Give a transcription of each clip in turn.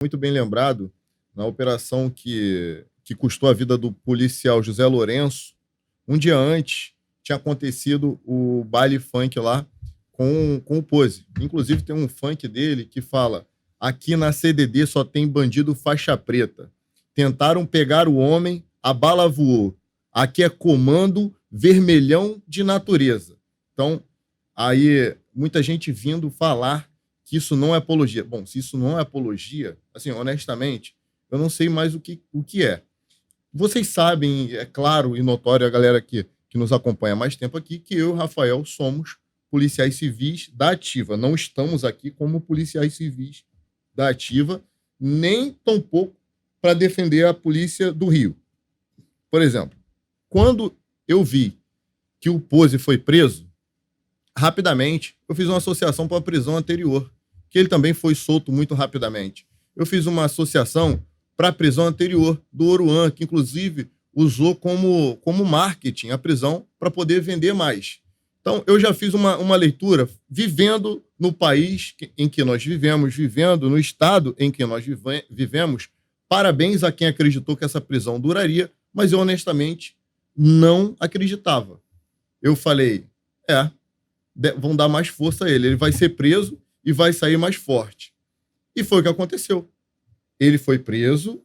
Muito bem lembrado, na operação que custou a vida do policial José Lourenço, um dia antes tinha acontecido o baile funk lá com o Pose. Inclusive tem um funk dele que fala: aqui na CDD só tem bandido faixa preta. Tentaram pegar o homem, a bala voou. Aqui é comando vermelhão de natureza. Então, aí muita gente vindo falar que isso não é apologia. Bom, se isso não é apologia, assim, honestamente, eu não sei mais o que é. Vocês sabem, é claro e notório, a galera que nos acompanha há mais tempo aqui, que eu e o Rafael somos policiais civis da Ativa. Não estamos aqui como policiais civis da Ativa, nem tampouco para defender a polícia do Rio. Por exemplo, quando eu vi que o Pose foi preso, rapidamente eu fiz uma associação para a prisão anterior, que ele também foi solto muito rapidamente. Eu fiz uma associação para a prisão anterior do Oruan, que inclusive usou como marketing a prisão para poder vender mais. Então, eu já fiz uma leitura vivendo no país em que nós vivemos, vivendo no estado em que nós vivemos. Parabéns a quem acreditou que essa prisão duraria, mas eu honestamente não acreditava. Eu falei, vão dar mais força a ele, ele vai ser preso e vai sair mais forte. E foi o que aconteceu. Ele foi preso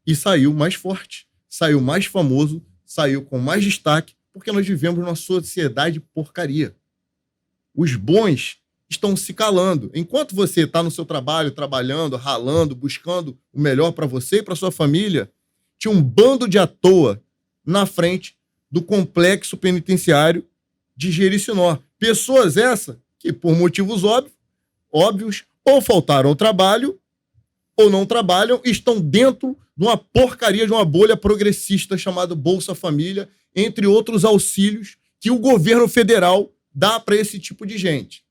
e saiu mais forte, saiu mais famoso, saiu com mais destaque, porque nós vivemos numa sociedade porcaria. Os bons estão se calando. Enquanto você está no seu trabalho, trabalhando, ralando, buscando o melhor para você e para sua família, tinha um bando de à toa na frente do complexo penitenciário de Jericinó. Pessoas essas que, por motivos óbvios, ou faltaram ao trabalho, ou não trabalham, e estão dentro de uma porcaria, de uma bolha progressista chamada Bolsa Família, entre outros auxílios que o governo federal dá para esse tipo de gente.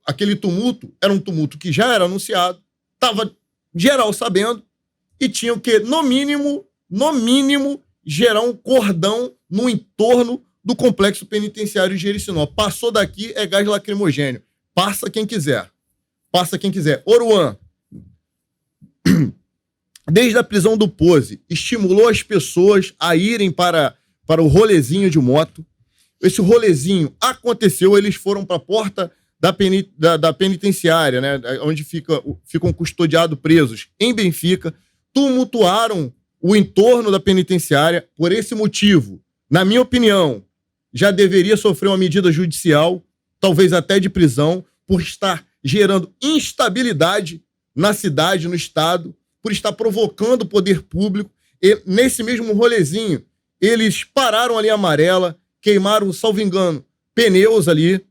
Aquele tumulto era um tumulto que já era anunciado, estava geral sabendo, e tinha que, no mínimo, gerar um cordão no entorno do complexo penitenciário de Jericinó. Passou daqui, é gás lacrimogênio. Passa quem quiser. Oruan, desde a prisão do Pose, estimulou as pessoas a irem para o rolezinho de moto. Esse rolezinho aconteceu, eles foram para a porta da penitenciária, né, onde ficam custodiados presos, em Benfica, tumultuaram o entorno da penitenciária. Por esse motivo, na minha opinião, já deveria sofrer uma medida judicial, talvez até de prisão, por estar gerando instabilidade na cidade, no estado, por estar provocando o poder público. E nesse mesmo rolezinho, eles pararam ali a amarela, queimaram, salvo engano, pneus ali.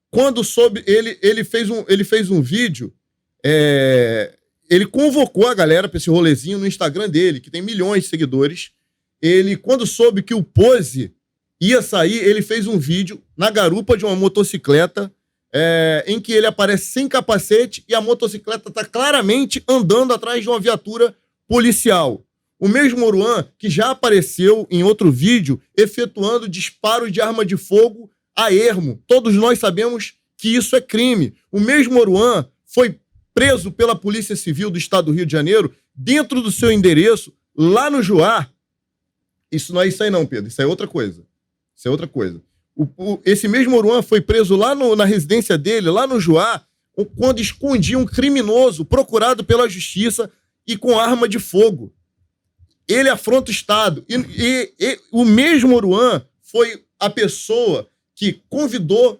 Quando soube, ele fez um vídeo, ele convocou a galera para esse rolezinho no Instagram dele, que tem milhões de seguidores. Ele, quando soube que o Pose ia sair, ele fez um vídeo na garupa de uma motocicleta, em que ele aparece sem capacete e a motocicleta está claramente andando atrás de uma viatura policial. O mesmo Oruan que já apareceu em outro vídeo efetuando disparos de arma de fogo a ermo. Todos nós sabemos que isso é crime. O mesmo Oruan foi preso pela Polícia Civil do Estado do Rio de Janeiro dentro do seu endereço, lá no Juá. Isso não é isso aí não, Pedro. Isso é outra coisa. Esse mesmo Oruan foi preso lá na residência dele, lá no Juá, quando escondia um criminoso procurado pela justiça e com arma de fogo. Ele afronta o Estado. E o mesmo Oruan foi a pessoa que convidou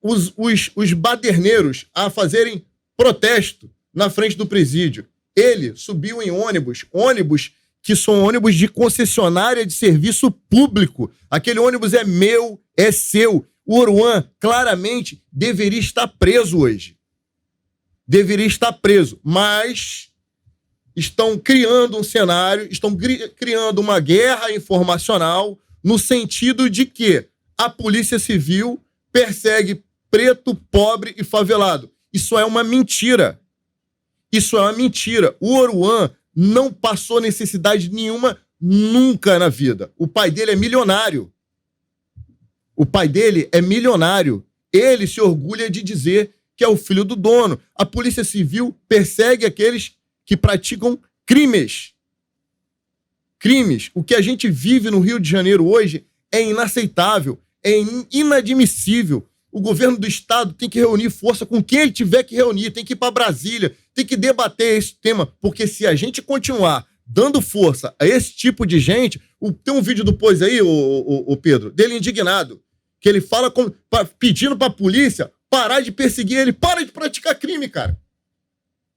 os baderneiros a fazerem protesto na frente do presídio. Ele subiu em ônibus que são ônibus de concessionária de serviço público. Aquele ônibus é meu, é seu. O Oruan claramente deveria estar preso hoje. Mas estão criando um cenário, estão criando uma guerra informacional no sentido de que a Polícia Civil persegue preto, pobre e favelado. Isso é uma mentira. O Oruan não passou necessidade nenhuma nunca na vida. O pai dele é milionário. Ele se orgulha de dizer que é o filho do dono. A Polícia Civil persegue aqueles que praticam crimes. Crimes. O que a gente vive no Rio de Janeiro hoje é inaceitável, é inadmissível. O governo do estado tem que reunir força com quem ele tiver que reunir, tem que ir para Brasília, tem que debater esse tema, porque se a gente continuar dando força a esse tipo de gente... Tem um vídeo do Pose aí, o Pedro, dele indignado, que ele fala pedindo para a polícia parar de perseguir ele. Para de praticar crime, cara.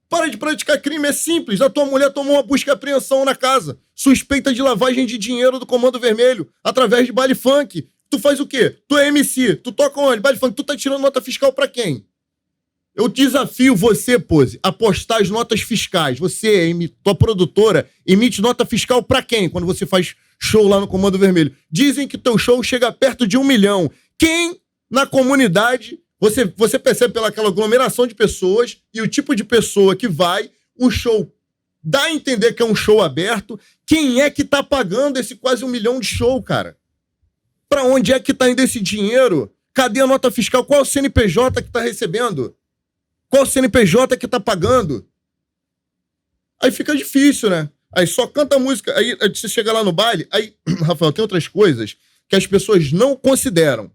Para de praticar crime, é simples. A tua mulher tomou uma busca e apreensão na casa, suspeita de lavagem de dinheiro do Comando Vermelho, através de baile funk. Tu faz o quê? Tu é MC, tu toca onde? Baile funk, tu tá tirando nota fiscal pra quem? Eu desafio você, Pose, a postar as notas fiscais. Você, tua produtora, emite nota fiscal pra quem quando você faz show lá no Comando Vermelho? Dizem que teu show chega perto de 1 milhão. Quem na comunidade... Você percebe pelaquela aglomeração de pessoas e o tipo de pessoa que vai, o show dá a entender que é um show aberto. Quem é que tá pagando esse quase 1 milhão de show, cara? Pra onde é que tá indo esse dinheiro? Cadê a nota fiscal? Qual é o CNPJ que tá recebendo? Qual o CNPJ que tá pagando? Aí fica difícil, né? Aí só canta música, aí você chega lá no baile, aí, Rafael, tem outras coisas que as pessoas não consideram.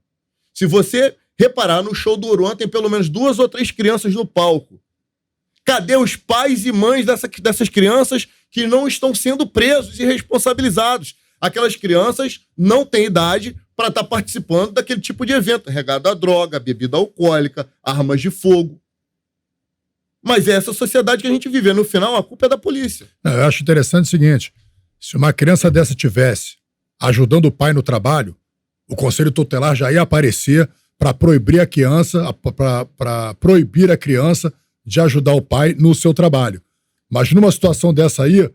Se você reparar, no show do Oruan tem pelo menos 2 ou 3 crianças no palco. Cadê os pais e mães dessas crianças que não estão sendo presos e responsabilizados? Aquelas crianças não têm idade para estar participando daquele tipo de evento, regado a droga, bebida alcoólica, armas de fogo. Mas é essa sociedade que a gente vive. No final, a culpa é da polícia. Eu acho interessante o seguinte, se uma criança dessa tivesse ajudando o pai no trabalho, o Conselho Tutelar já ia aparecer para proibir a criança, para proibir a criança de ajudar o pai no seu trabalho. Mas numa situação dessa aí,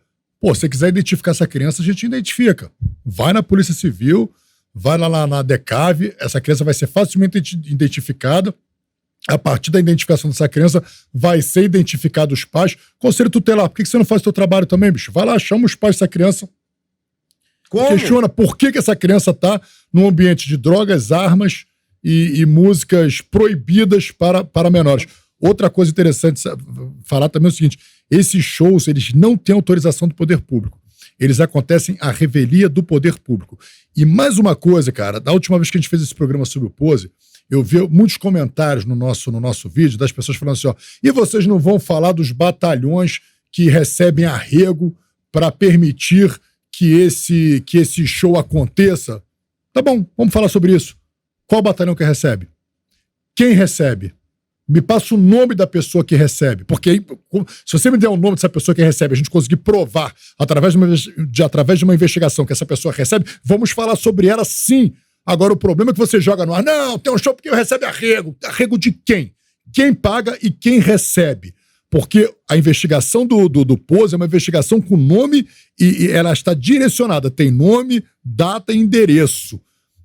se quiser identificar essa criança, a gente identifica. Vai na Polícia Civil, vai lá na DECAV, essa criança vai ser facilmente identificada. A partir da identificação dessa criança, vai ser identificado os pais. Conselho Tutelar, por que você não faz o seu trabalho também, bicho? Vai lá, chama os pais dessa criança. Como? Questiona por que essa criança está num ambiente de drogas, armas e músicas proibidas para menores. Outra coisa interessante falar também é o seguinte, esses shows, eles não têm autorização do poder público. Eles acontecem à revelia do poder público. E mais uma coisa, cara, da última vez que a gente fez esse programa sobre o Pose, eu vi muitos comentários no nosso vídeo das pessoas falando assim, e vocês não vão falar dos batalhões que recebem arrego para permitir que esse show aconteça? Tá bom, vamos falar sobre isso. Qual batalhão que recebe? Quem recebe? Me passa o nome da pessoa que recebe. Porque aí, se você me der o nome dessa pessoa que recebe, a gente conseguir provar através de uma investigação que essa pessoa recebe, vamos falar sobre ela sim. Agora o problema é que você joga no ar. Não, tem um show porque recebe arrego. Arrego de quem? Quem paga e quem recebe? Porque a investigação do Pose é uma investigação com nome e ela está direcionada. Tem nome, data e endereço.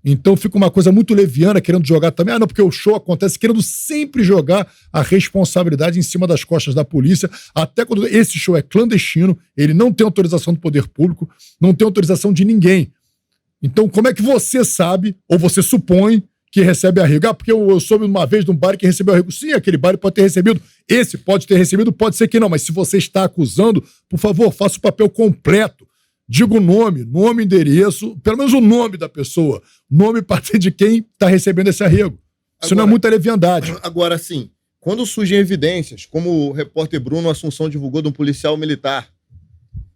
Então fica uma coisa muito leviana, querendo jogar também, não, porque o show acontece, querendo sempre jogar a responsabilidade em cima das costas da polícia, até quando esse show é clandestino, ele não tem autorização do poder público, não tem autorização de ninguém. Então como é que você sabe, ou você supõe, que recebe arrego? Porque eu soube uma vez de um baile que recebeu arrego. Sim, aquele baile pode ter recebido, esse pode ter recebido, pode ser que não, mas se você está acusando, por favor, faça o papel completo. Diga o nome, endereço, pelo menos o nome da pessoa, nome parte de quem está recebendo esse arrego. Isso não é muita leviandade. Agora, sim, quando surgem evidências, como o repórter Bruno Assunção divulgou de um policial militar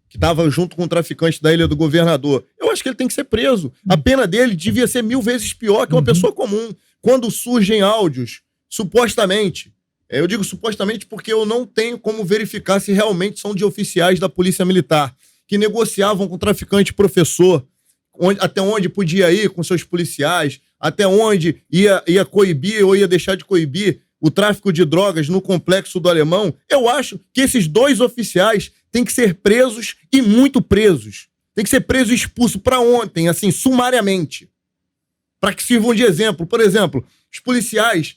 que estava junto com o traficante da Ilha do Governador, eu acho que ele tem que ser preso. A pena dele devia ser 1000 vezes pior que uma pessoa comum. Quando surgem áudios, supostamente, eu digo supostamente porque eu não tenho como verificar se realmente são de oficiais da Polícia Militar, que negociavam com o traficante professor, até onde podia ir com seus policiais, até onde ia coibir ou ia deixar de coibir o tráfico de drogas no Complexo do Alemão. Eu acho que esses 2 oficiais têm que ser presos e muito presos. Tem que ser preso e expulso para ontem, assim, sumariamente. Para que sirvam de exemplo. Por exemplo, os policiais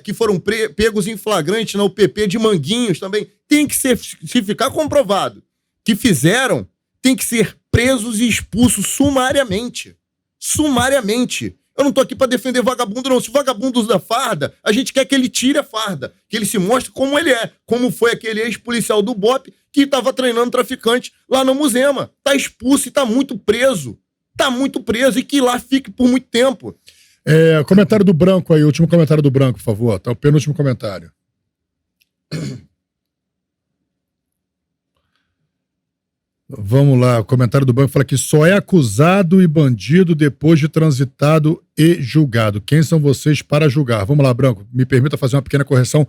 que foram pegos em flagrante na UPP de Manguinhos também, tem que ser, se ficar comprovado que fizeram, tem que ser presos e expulsos sumariamente. Sumariamente. Eu não tô aqui pra defender vagabundo, não. Se o vagabundo usa farda, a gente quer que ele tire a farda, que ele se mostre como ele é. Como foi aquele ex-policial do BOPE que tava treinando traficante lá no Muzema. Tá expulso e tá muito preso. Tá muito preso e que lá fique por muito tempo. Comentário do Branco aí, último comentário do Branco, por favor. Tá o penúltimo comentário. Vamos lá, o comentário do Branco fala que só é acusado e bandido depois de transitado e julgado. Quem são vocês para julgar? Vamos lá, Branco, me permita fazer uma pequena correção.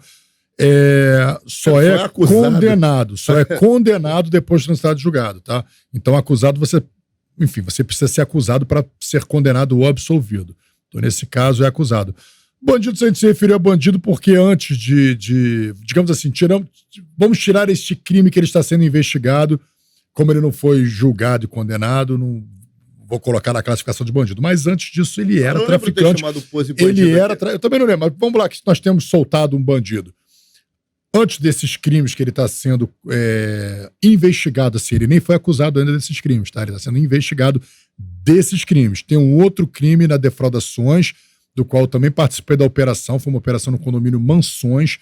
Só é condenado, só é condenado depois de transitado e julgado, tá? Então, acusado, você precisa ser acusado para ser condenado ou absolvido. Então, nesse caso, é acusado. Bandido, a gente se referiu a bandido porque antes digamos assim, vamos tirar este crime que ele está sendo investigado. Como ele não foi julgado e condenado, não vou colocar na classificação de bandido. Mas antes disso, ele era traficante. Eu também não lembro, mas vamos lá, que nós temos soltado um bandido. Antes desses crimes que ele está sendo investigado, assim, ele nem foi acusado ainda desses crimes, tá? Ele está sendo investigado desses crimes. Tem um outro crime na defraudações, do qual eu também participei da operação, foi uma operação no condomínio Mansões.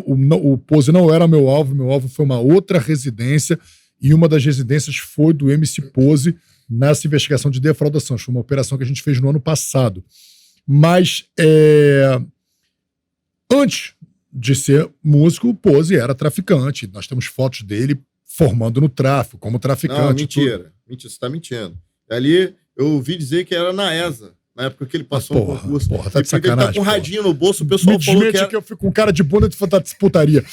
O Pose não era meu alvo foi uma outra residência, e uma das residências foi do MC Pose nessa investigação de defraudação. Foi uma operação que a gente fez no ano passado. Mas antes de ser músico, o Pose era traficante. Nós temos fotos dele formando no tráfico, como traficante. Não, mentira. Mentira, você tá mentindo. Ali, eu ouvi dizer que era na ESA. Na época que ele passou no concurso. Tá de sacanagem. Ele tá com um radinho no bolso, o pessoal falou que eu fico com cara de bunda de putaria.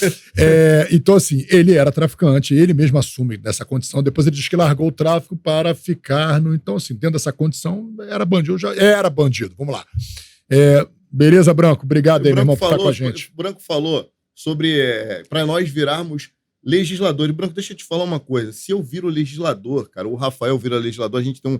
Então, assim, ele era traficante, ele mesmo assume dessa condição. Depois ele diz que largou o tráfico para ficar no... Então, assim, dentro dessa condição, era bandido. Já era bandido. Vamos lá. Beleza, Branco? Obrigado aí, meu irmão, por estar com a gente. O Branco falou sobre... para nós virarmos legisladores. Branco, deixa eu te falar uma coisa. Se eu viro legislador, cara, o Rafael vira legislador, a gente tem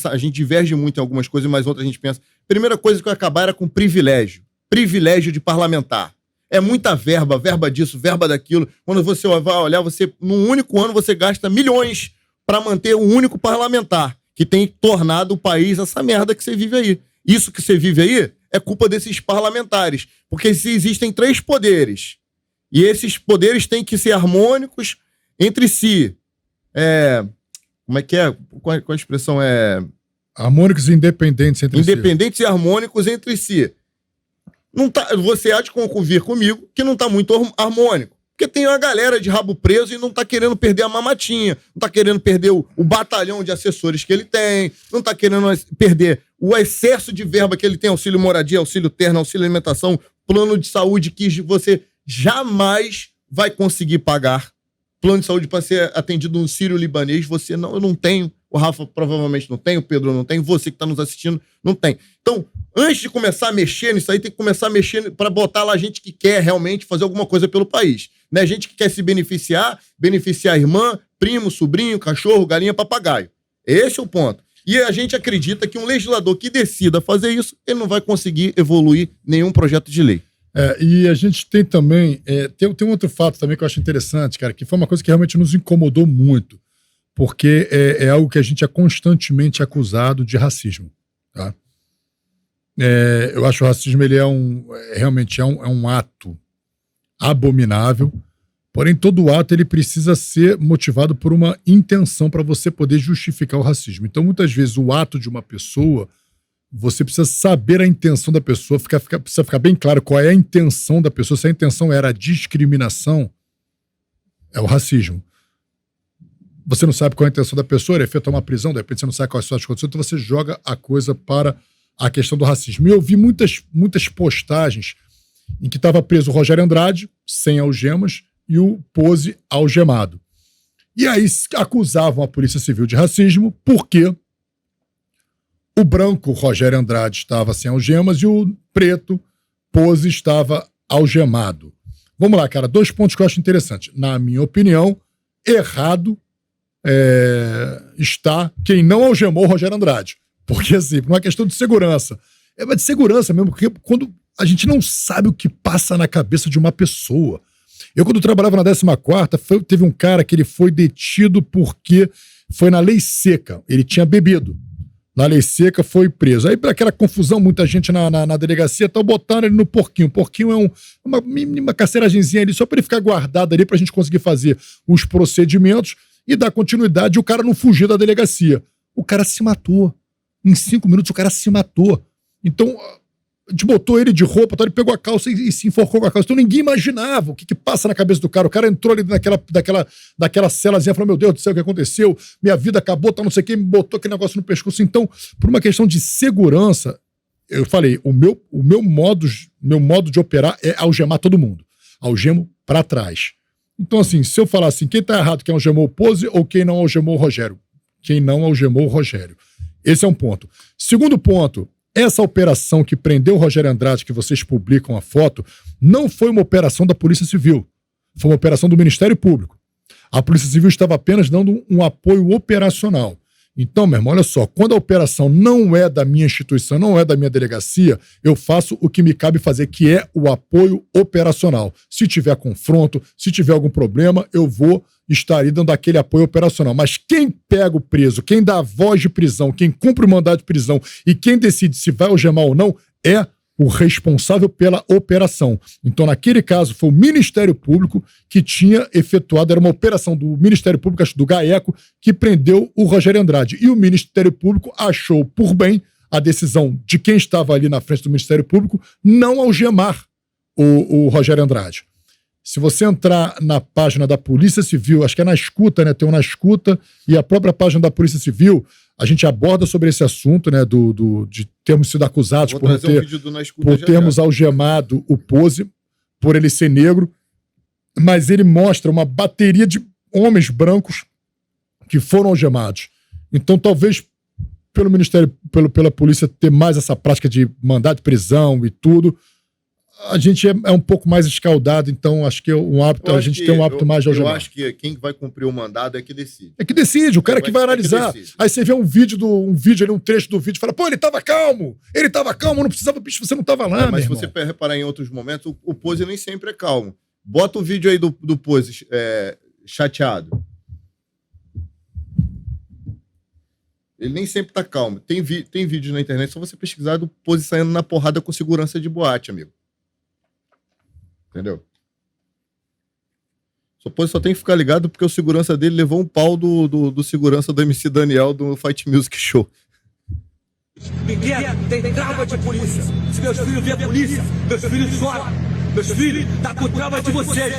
a gente diverge muito em algumas coisas, mas outras a gente pensa. Primeira coisa que eu ia acabar era com privilégio. Privilégio de parlamentar. É muita verba disso, verba daquilo. Quando você vai olhar, num único ano você gasta milhões para manter um único parlamentar, que tem tornado o país essa merda que você vive aí. Isso que você vive aí é culpa desses parlamentares. Porque se existem 3 poderes, e esses poderes têm que ser harmônicos entre si. Como é que é? Qual a expressão é? Harmônicos e independentes entre si. Independentes e harmônicos entre si. Não tá, você há de convir comigo que não está muito harmônico. Porque tem uma galera de rabo preso e não está querendo perder a mamatinha, não está querendo perder o batalhão de assessores que ele tem, não está querendo perder o excesso de verba que ele tem, auxílio moradia, auxílio terno, auxílio alimentação, plano de saúde que você jamais vai conseguir pagar. Plano de saúde para ser atendido no sírio-libanês, eu não tenho, o Rafa provavelmente não tem, o Pedro não tem, você que está nos assistindo não tem. Então, antes de começar a mexer nisso aí, tem que começar a mexer para botar lá gente que quer realmente fazer alguma coisa pelo país. Né? Gente que quer se beneficiar a irmã, primo, sobrinho, cachorro, galinha, papagaio. Esse é o ponto. E a gente acredita que um legislador que decida fazer isso, ele não vai conseguir evoluir nenhum projeto de lei. E a gente tem também... Tem um outro fato também que eu acho interessante, cara, que foi uma coisa que realmente nos incomodou muito, porque é algo que a gente é constantemente acusado de racismo. Tá? Eu acho que o racismo ele realmente é um ato abominável, porém todo ato ele precisa ser motivado por uma intenção para você poder justificar o racismo. Então, muitas vezes, o ato de uma pessoa... Você precisa saber a intenção da pessoa, precisa ficar bem claro qual é a intenção da pessoa. Se a intenção era a discriminação, é o racismo. Você não sabe qual é a intenção da pessoa, ele efetua uma prisão, de repente você não sabe quais são as condições, então você joga a coisa para a questão do racismo. E eu vi muitas postagens em que estava preso o Rogério Andrade, sem algemas, e o Pose algemado. E aí acusavam a Polícia Civil de racismo porque... o branco, Rogério Andrade, estava sem algemas e o preto, Pose, estava algemado. Vamos lá, cara, 2 pontos que eu acho interessantes. Na minha opinião, errado está quem não algemou o Rogério Andrade. Porque, assim, por uma questão de segurança. É de segurança mesmo, porque quando a gente não sabe o que passa na cabeça de uma pessoa. Eu, quando trabalhava na 14ª, teve um cara que ele foi detido porque foi na lei seca. Ele tinha bebido. na lei seca, foi preso. Aí, para aquela confusão, muita gente na delegacia, estão botando ele no porquinho. O porquinho é uma mínima carceragenzinha ali, só para ele ficar guardado ali, para a gente conseguir fazer os procedimentos e dar continuidade e o cara não fugir da delegacia. O cara se matou. Em 5 minutos, o cara se matou. Então, a gente botou ele de roupa, então ele pegou a calça e se enforcou com a calça. Então ninguém imaginava o que passa na cabeça do cara. O cara entrou ali daquela celazinha e falou: meu Deus do céu, o que aconteceu? Minha vida acabou, tá não sei quem, me botou aquele negócio no pescoço. Então, por uma questão de segurança, eu falei, o meu modo de operar é algemar todo mundo. Algemo pra trás. Então, assim, se eu falar assim, quem tá errado, quem algemou o Pose ou quem não algemou o Rogério? Quem não algemou o Rogério. Esse é um ponto. Segundo ponto, essa operação que prendeu o Rogério Andrade, que vocês publicam a foto, não foi uma operação da Polícia Civil. Foi uma operação do Ministério Público. A Polícia Civil estava apenas dando um apoio operacional. Então, meu irmão, olha só, quando a operação não é da minha instituição, não é da minha delegacia, eu faço o que me cabe fazer, que é o apoio operacional. Se tiver confronto, se tiver algum problema, eu vou estar aí dando aquele apoio operacional. Mas quem pega o preso, quem dá a voz de prisão, quem cumpre o mandado de prisão e quem decide se vai algemar ou não, é o responsável pela operação. Então, naquele caso, foi o Ministério Público que tinha efetuado, era uma operação do Ministério Público, acho do GAECO, que prendeu o Rogério Andrade. E o Ministério Público achou por bem a decisão de quem estava ali na frente do Ministério Público não algemar o Rogério Andrade. Se você entrar na página da Polícia Civil, acho que é na escuta, né? Tem uma escuta e a própria página da Polícia Civil, a gente aborda sobre esse assunto, né? De termos sido acusados por termos algemado o Pose, por ele ser negro, mas ele mostra uma bateria de homens brancos que foram algemados. Então, talvez pelo Ministério, pela polícia ter mais essa prática de mandado de prisão e tudo, a gente é um pouco mais escaldado, então acho que a gente tem um hábito mais de algemar. Eu acho que quem vai cumprir o mandado é que decide. É que decide, o cara que vai analisar. Aí você vê um vídeo ali, um trecho do vídeo, e fala, pô, ele tava calmo, não precisava, bicho, você não tava lá, mas se você reparar em outros momentos, o Pose nem sempre é calmo. Bota o vídeo aí do Pose chateado. Ele nem sempre tá calmo. Tem vídeos na internet, só você pesquisar do Pose saindo na porrada com segurança de boate, amigo. Entendeu? Só tem que ficar ligado porque o segurança dele levou um pau do segurança do MC Daniel do Fight Music Show. Ninguém tem trauma de polícia. Se meus filhos vêem a polícia, meus filhos choram. Meus filhos tá com trauma de vocês.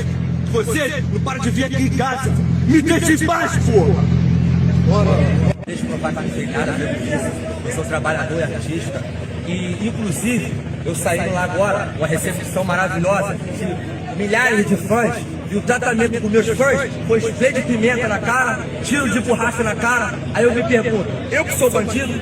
Vocês não param de vir aqui em casa. Me deixem em paz, porra! Deixa eu provar que não tem nada a ver com isso. Eu sou trabalhador e artista. E, inclusive, eu saindo lá agora, uma recepção maravilhosa de milhares de fãs. E o tratamento com meus fãs foi spray de pimenta na cara, tiro de borracha na cara. Aí eu me pergunto, eu que sou bandido?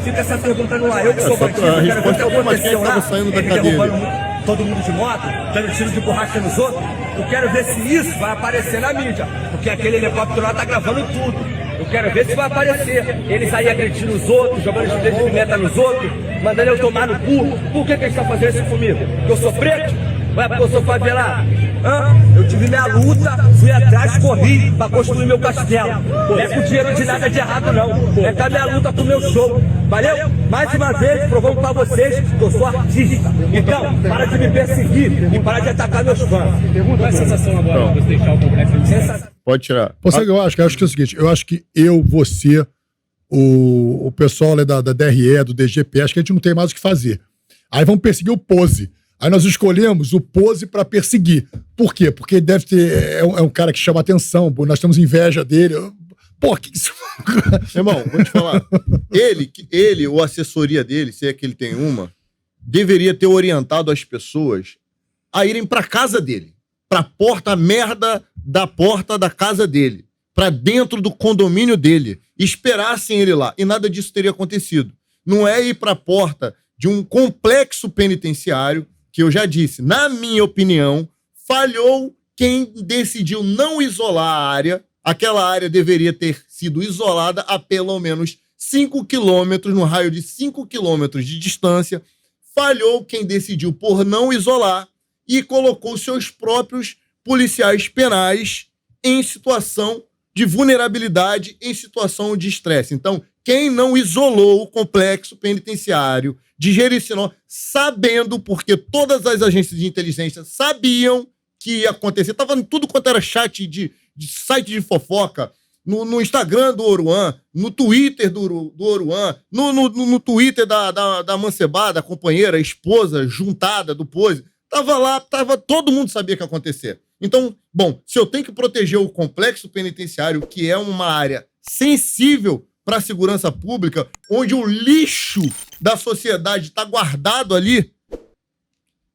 Fica essa pergunta no ar, eu que sou bandido? Eu quero ver o que aconteceu lá, ele derrubando todo mundo de moto, dando tiro de borracha nos outros. Eu quero ver se isso vai aparecer na mídia, porque aquele helicóptero lá tá gravando tudo. Eu quero ver se vai aparecer. Eles aí agredindo os outros, jogando spray de pimenta nos outros, mandando eu tomar no cu. Por que eles estão fazendo isso comigo? Porque eu sou preto? Ou é porque eu sou favelado? Eu tive minha luta, fui atrás, corri pra construir meu castelo. Não é com dinheiro de nada de errado, não. É com a minha luta pro meu show. Valeu? Mais uma vez, provando pra vocês que eu sou artista. Então, para de me perseguir e para de atacar meus fãs. Qual é a sensação agora de você deixar o complexo? Pode tirar. Pô, sabe o que eu acho? Eu acho que é o seguinte, eu acho que você, o pessoal ali da DRE, do DGP, acho que a gente não tem mais o que fazer. Aí vamos perseguir o Pose. Aí nós escolhemos o Pose para perseguir. Por quê? Porque deve ter. É um cara que chama atenção, nós temos inveja dele. Pô, que isso. Irmão, vou te falar. Ele, ou a assessoria dele, se é que ele tem uma, deveria ter orientado as pessoas a irem para casa dele. Pra porta merda da porta da casa dele. Pra dentro do condomínio dele. Esperassem ele lá. E nada disso teria acontecido. Não é ir pra porta de um complexo penitenciário, que eu já disse, na minha opinião, falhou quem decidiu não isolar a área. Aquela área deveria ter sido isolada a pelo menos 5 quilômetros, no raio de 5 quilômetros de distância. Falhou quem decidiu por não isolar e colocou seus próprios policiais penais em situação de vulnerabilidade, em situação de estresse. Então, Quem não isolou o complexo penitenciário de Jericinó, sabendo, porque todas as agências de inteligência sabiam que ia acontecer. Tava em tudo quanto era chat de site de fofoca, no Instagram do Oruan, no Twitter do Oruan, no Twitter da Mancebá, da companheira, esposa, juntada do Pose. Tava lá, todo mundo sabia que ia acontecer. Então, bom, se eu tenho que proteger o complexo penitenciário, que é uma área sensível para a segurança pública, onde o lixo da sociedade está guardado ali,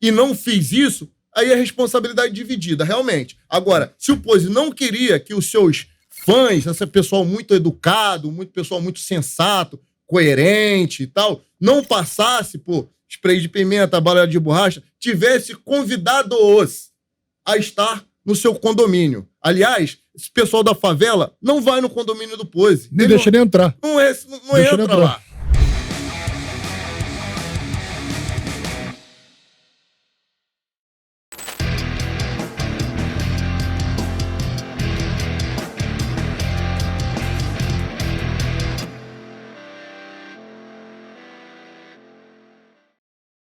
e não fiz isso, aí é responsabilidade dividida, realmente. Agora, se o Pose não queria que os seus fãs, esse pessoal muito educado, pessoal muito sensato, coerente e tal, não passasse por spray de pimenta, bala de borracha, tivesse convidado-os a estar no seu condomínio. Aliás, esse pessoal da favela não vai no condomínio do Pose. Nem deixa ele entrar. Não entra lá.